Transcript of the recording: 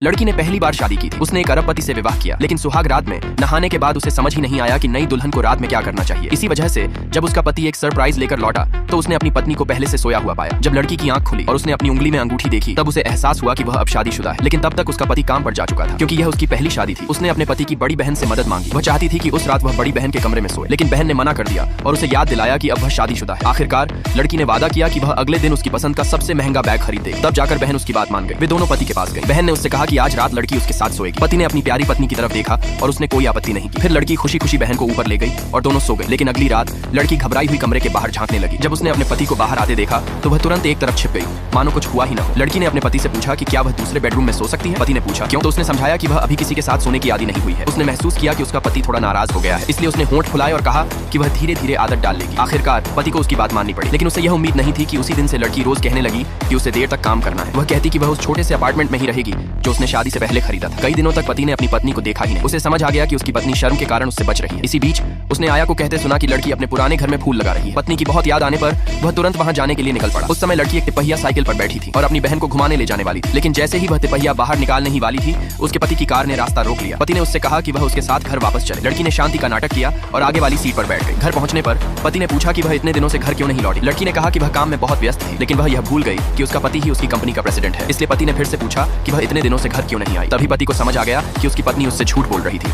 लड़की ने पहली बार शादी की थी। उसने एक अरबपति से विवाह किया, लेकिन सुहाग रात में नहाने के बाद उसे समझ ही नहीं आया कि नई दुल्हन को रात में क्या करना चाहिए। इसी वजह से जब उसका पति एक सरप्राइज लेकर लौटा तो उसने अपनी पत्नी को पहले से सोया हुआ पाया। जब लड़की की आंख खुली और उसने अपनी उंगली में अंगूठी देखी तब उसे एहसास हुआ कि वह अब शादीशुदा है। लेकिन तब तक उसका पति काम पर जा चुका था, क्योंकि यह उसकी पहली शादी थी। उसने अपने पति की बड़ी बहन से मदद मांगी। वह चाहती थी कि उस रात वह बड़ी बहन के कमरे में सोए, लेकिन बहन ने मना कर दिया और उसे याद दिलाया कि अब वह शादीशुदा है। आखिरकार लड़की ने वादा किया कि वह अगले दिन उसकी पसंद का सबसे महंगा बैग खरीदेगी। तब जाकर बहन उसकी बात मान गई। वे दोनों पति के पास गई। बहन ने उससे कहा कि आज रात लड़की उसके साथ सोएगी। पति ने अपनी प्यारी पत्नी की तरफ देखा और उसने कोई आपत्ति नहीं की। फिर लड़की खुशी खुशी बहन को ऊपर ले गई और दोनों सो गए। लेकिन अगली रात लड़की घबराई हुई कमरे के बाहर झांकने लगी। जब उसने अपने पति को बाहर आते देखा तो वह तुरंत एक तरफ छिप गई, मानो कुछ हुआ ही न हो। लड़की ने अपने पति से पूछा कि क्या वह दूसरे बेडरूम में सो सकती है। पति ने पूछा क्यों, तो उसने समझाया कि वह अभी किसी के साथ सोने की आदी नहीं हुई है। उसने महसूस किया कि उसका पति थोड़ा नाराज हो गया है, इसलिए उसने होंठ फुलाए और कहा कि वह धीरे धीरे आदत डाल लेगी। आखिरकार पति को उसकी बात माननी पड़ी, लेकिन उसे यह उम्मीद नहीं थी कि उसी दिन से लड़की रोज कहने लगी कि उसे देर तक काम करना है। वह कहती कि वह उस छोटे से अपार्टमेंट में ही रहेगी जो उसने शादी से पहले खरीदा था। कई दिनों तक पति ने अपनी पत्नी को देखा ही नहीं। उसे समझ आ गया कि उसकी पत्नी शर्म के कारण उससे बच रही है। इसी बीच उसने आया को कहते सुना कि लड़की अपने पुराने घर में फूल लगा रही है। पत्नी की बहुत याद आने पर वह तुरंत वहां जाने के लिए निकल पड़ा। उस समय लड़की एक तिपहिया साइकिल पर बैठी थी और अपनी बहन को घुमाने ले जाने वाली थी, लेकिन जैसे ही वह तिपहिया बाहर निकालने ही वाली थी उसके पति की कार ने रास्ता रोक लिया। पति ने उससे कहा कि वह उसके साथ घर वापस चले। लड़की ने शांति का नाटक किया और आगे वाली सीट पर बैठ गई। घर पहुंचने पर पति ने पूछा कि वह इतने दिनों से घर क्यों नहीं लौटी। लड़की ने कहा कि वह काम में बहुत व्यस्त थी, लेकिन वह यह भूल गई कि उसका पति ही उसकी कंपनी का प्रेसिडेंट है। इसलिए पति ने फिर से पूछा कि वह इतने दिनों से घर क्यों नहीं आई। तभी पति को समझ आ गया कि उसकी पत्नी उससे झूठ बोल रही थी।